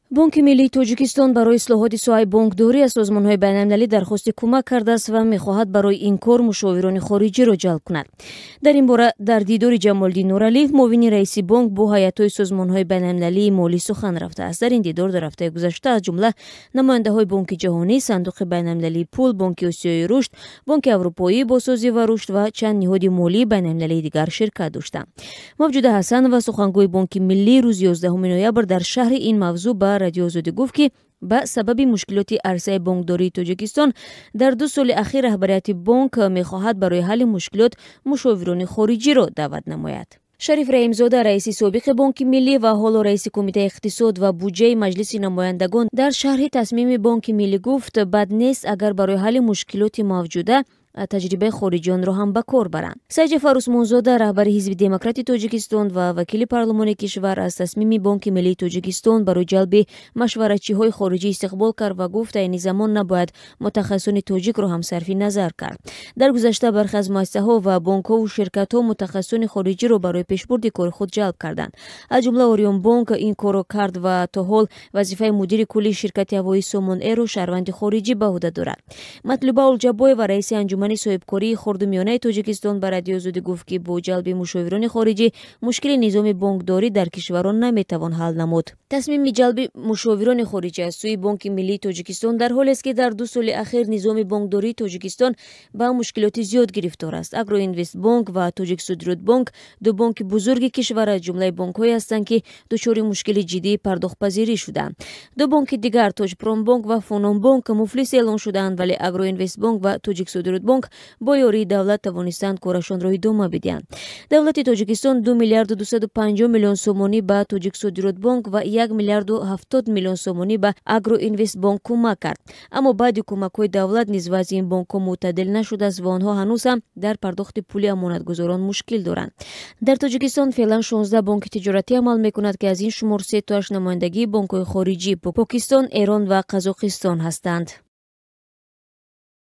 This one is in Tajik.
бонки миллии Тоҷикистон барои ислоҳоти соҳаи бонкдорӣ аз созмонҳои байналмиллалӣ дархости кӯмак кардааст ва мехоҳад барои ин кор мушовирони хориҷиро ҷалб кунад. Дар ин бора дар дидори Ҷамолиддин Нуралиев, муовини раиси бонк, бо ҳайатҳои созмонҳои байналмиллалии молӣ сухан рафтааст. Дар ин дидор дар ҳафтаи гузашта аз ҷумла намояндаҳои Бонки ҷаҳонӣ, Сандуқи байналмиллалии пул, Бонки осиёи рушд, Бонки аврупоӣ босозӣ ва рушд ва чанд ниҳоди молии байналмиллалии дигар ширкат доштанд. Мавҷуда Ҳасанова, сухангӯи Бонки миллӣ, рӯзи 11 ноябр дар шарҳи ин мавзӯъ ба Радио Озодӣ гуфт ки ба сабаби мушкилоти арсаи бонкдории Тоҷикистон дар 2 соли ахир раҳбарияти бонк мехоҳад барои ҳалли мушкилот мушовирони хориҷиро даъват намояд. Шариф Раимзода, раиси собиқи Бонки миллӣ ва ҳоло раиси Кумитаи иқтисод ва буҷаи Маҷлиси намояндагон дар шарҳи тасмими Бонки миллӣ гуфт, бад нест агар барои ҳалли мушкилоти мавҷуда таҷрибаи хориҷиёнро ҳам ба кор баранд. Саиҷафар Усмонзода, раҳбари Ҳизби демократи Тоҷикистон ва вакили парлумони кишвар, аз тасмими Бонки миллии Тоҷикистон барои ҷалби машварачиҳои хориҷӣ истиқбол кард ва гуфт, айни замон набояд мутахассисони тоҷикро ҳам сарфи назар кард. Дар гузашта бархе аз муассисаҳо ва бонкҳову ширкатҳо мутахассисони хориҷиро барои пешбурди кори худ ҷалб карданд. Аз ҷумла Орион бонк ин корро кард ва то ҳол вазифаи мудири куллии ширкати ҳавои Сомон-эро шаҳрванди хориҷӣ ба ӯҳда дорад. Матлуба Олҷабоева, раиси анҷумани соҳибкории хурдумёнаи Тоҷикистон ба Радио Озодӣ гуфт ки бо ҷалби мушовирони хориҷӣ мушкили низоми бонкдорӣ дар кишварон наметавон ҳал намуд. Тасмими ҷалби мушовирони хориҷӣ аз сӯи Бонки миллии Тоҷикистон дар ҳолест ки дар 2 соли ахир низоми бонкдории Тоҷикистон ба мушкилоти зиёд гирифтор аст. Агроинвестбонк ва Тоҷиксудрудбонк, 2 бонки бузурги кишвар аз ҷумлаи бонкҳое ҳастанд ки дучори мушкили ҷиддии пардохтпазирӣ шуданд. 2 бонки дигар, Тоҷпромбонк ва Фунонбонк, муфлис эълон шуданд, вале Агроинвестбонк ва Тоҷиксудрудбонк бо ёрии давлат тавонистанд корашонро идома бидиҳанд. Давлати Тоҷикистон 2 миллиарду 250 миллион сомонӣ ба Тоҷиксудрудбонк ва 1 миллиарду 70 миллион сомонӣ ба Агроинвестбонк кӯмак кард. Аммо баъди кӯмакҳои давлат низ вазъи ин бонкҳо мӯътадил нашудааст ва онҳо ҳанӯз ҳам дар пардохти пули амонатгузорон мушкил доранд. Дар Тоҷикистон феълан 16 бонки тиҷоратӣ амал мекунад ки аз ин шумор 3 намояндагии бонкҳои хориҷӣ Покистон, Эрон ва Қазоқистон ҳастанд.